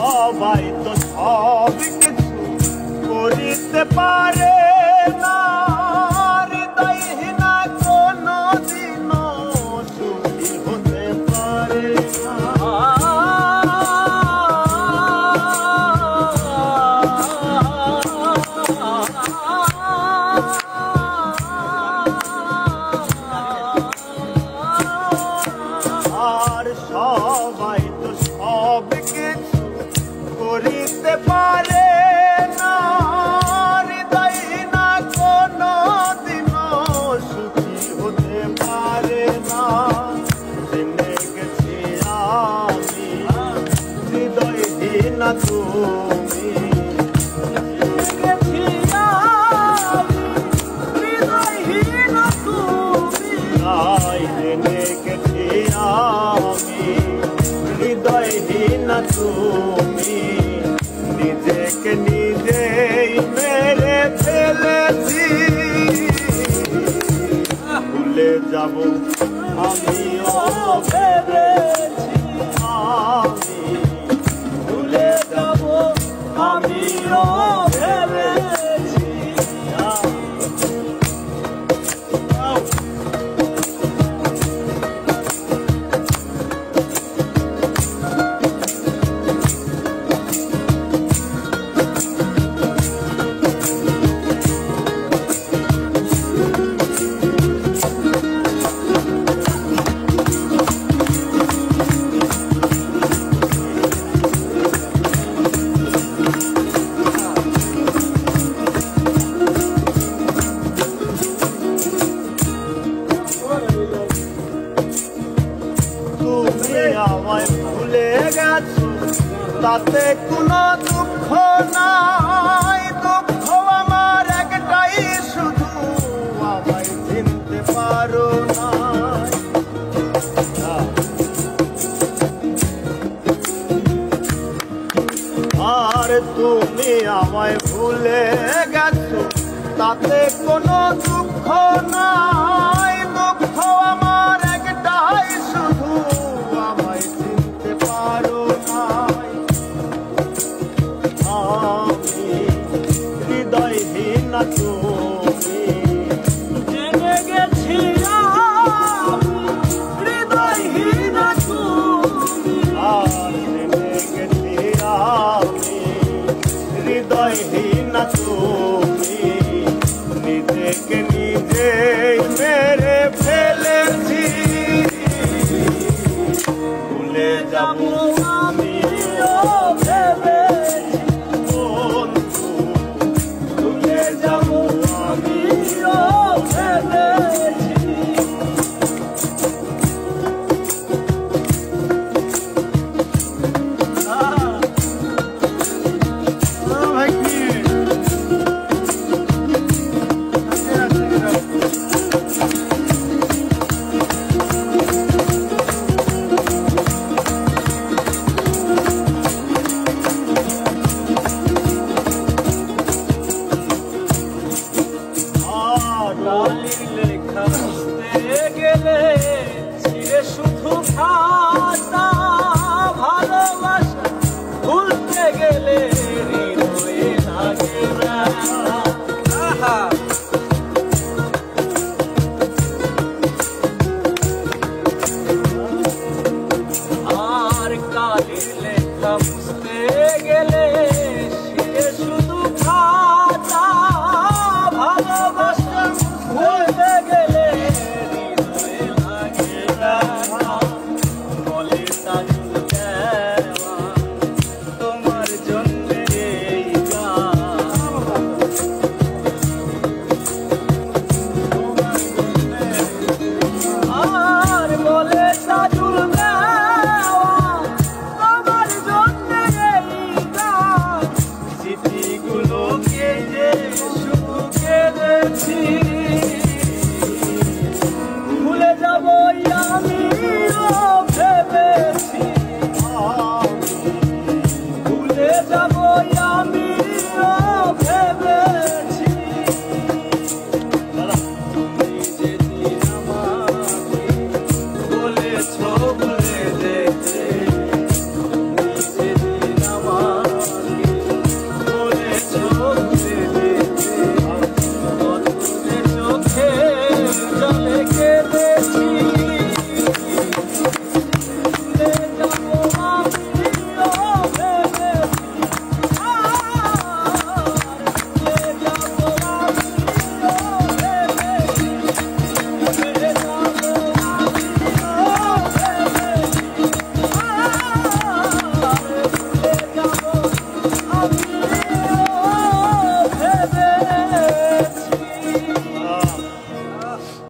সবাই তো সব কিছু করিতে পারে না, হৃদয়হীনা কোনো দিনও সুখী হতে পারে না। আর সবাই তো সব কিছু করিতে পারে না, হৃদয়হীনা কোনো দিনও সুখী হতে পারে না। জেনে গেছি আমি হৃদয়হীনা তুমি, জেনে গেছি আমি হৃদয়হীনা তুমি, নিজেকে নিজেই মেরে ফেলেছি। ভুলে যাব আমিও ভেবেছি, আমি ভুলে যাব আমিও ভেবেছি। তুমি আমায় ভুলে গেছো তাতে কোনো দুঃখ নাই, দুঃখ আমার একটাই শুধু আমায় চিনতে পারো না। আর তুমি আমায় ভুলে গেছো তাতে কোনো দুঃখ নাই, দুঃখ আমার একটাই শুধু আমায় চিনতে পারো না। আমি হৃদয়হীনা তুমি, জেনে গেছি আমি হৃদয়হীনা তুমি, আর জেনে গেছি আমি হৃদয়হীনা তুমি, নিজেকে নিজেই মেরে ফেলেছি। ভুলে যাব আমিও ভেবেছি বন্ধু, ভুলে যাব আমিও ভেবেছি। লেখা বুঝতে গেলে ছিঁড়ে শুধু খাতা, ভালোবাসা ভুলতে গেলে হৃদয়ে লাগে ব্যথা। আর কালির লেখা বুঝতে গেলে ছিঁড়ে শুধু খাতা, ভালোবাসা ভুলতে গেলে হৃদয়ে লাগে ব্যথা। বলে তাজুল দেওয়া তোমার জন্যে এই গান, তোমার জন্যে। আর বলে তাজুল দেওয়া তোমার জন্যে এই গান, স্মৃতিগুলোকে যে শুধু কেঁদেছি। ভুলে যাব আমিও ভেবেছি, ভুলে যাব।